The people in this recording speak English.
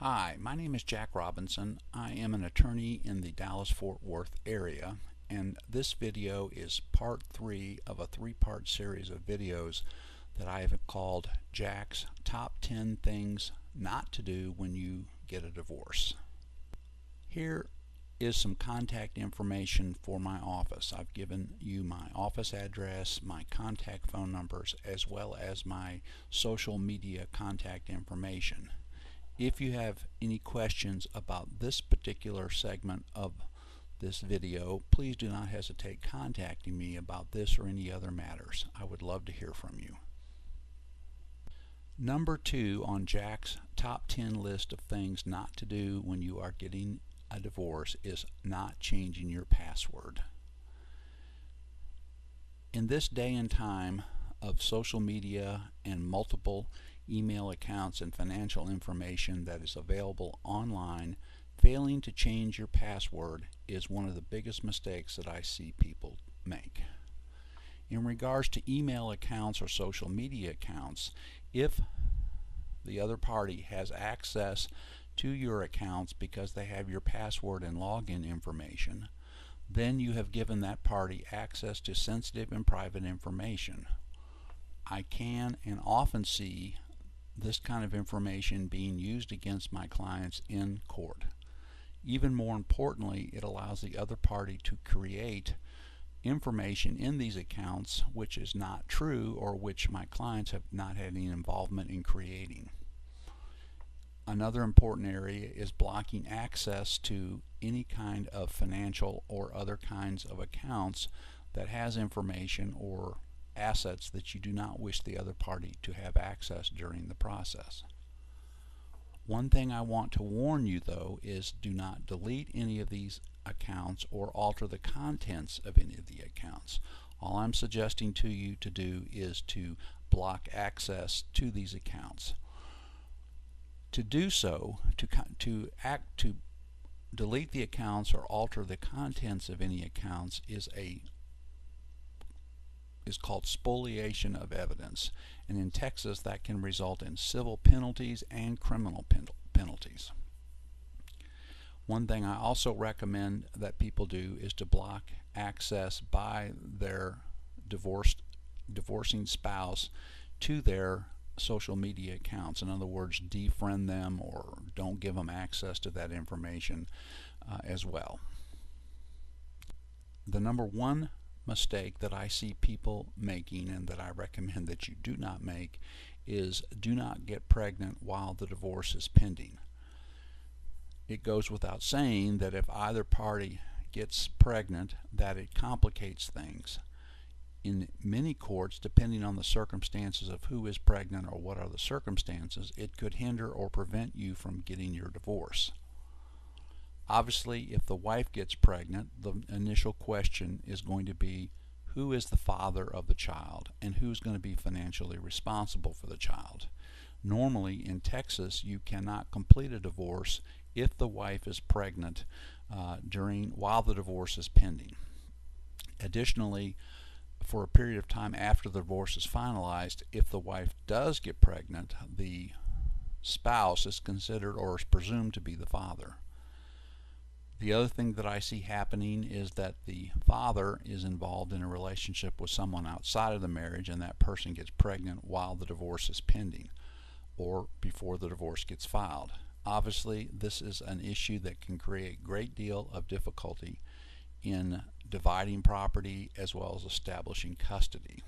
Hi, my name is Jack Robinson. I am an attorney in the Dallas-Fort Worth area, and this video is part 3 of a 3-part series of videos that I have called Jack's Top 10 Things Not to Do When You Get a Divorce. Here is some contact information for my office. I've given you my office address, my contact phone numbers, as well as my social media contact information. If you have any questions about this particular segment of this video, please do not hesitate contacting me about this or any other matters. I would love to hear from you. Number 2 on Jack's top 10 list of things not to do when you are getting a divorce is not changing your password. In this day and time of social media and multiple email accounts and financial information that is available online, failing to change your password is one of the biggest mistakes that I see people make. In regards to email accounts or social media accounts, if the other party has access to your accounts because they have your password and login information, then you have given that party access to sensitive and private information. I can and often see this kind of information being used against my clients in court. Even more importantly, it allows the other party to create information in these accounts which is not true or which my clients have not had any involvement in creating. Another important area is blocking access to any kind of financial or other kinds of accounts that has information or assets that you do not wish the other party to have access during the process. One thing I want to warn you though is do not delete any of these accounts or alter the contents of any of the accounts. All I'm suggesting to you to do is to block access to these accounts. To do so, to delete the accounts or alter the contents of any accounts is called spoliation of evidence, and in Texas that can result in civil penalties and criminal penalties. One thing I also recommend that people do is to block access by their divorcing spouse to their social media accounts. In other words, defriend them or don't give them access to that information as well. The number one mistake that I see people making and that I recommend that you do not make is do not get pregnant while the divorce is pending. It goes without saying that if either party gets pregnant that it complicates things. In many courts, depending on the circumstances of who is pregnant or what are the circumstances, it could hinder or prevent you from getting your divorce. Obviously, if the wife gets pregnant, the initial question is going to be who is the father of the child and who's going to be financially responsible for the child. Normally in Texas you cannot complete a divorce if the wife is pregnant while the divorce is pending. Additionally, for a period of time after the divorce is finalized, if the wife does get pregnant, the spouse is considered or is presumed to be the father. The other thing that I see happening is that the father is involved in a relationship with someone outside of the marriage and that person gets pregnant while the divorce is pending or before the divorce gets filed. Obviously, this is an issue that can create a great deal of difficulty in dividing property as well as establishing custody.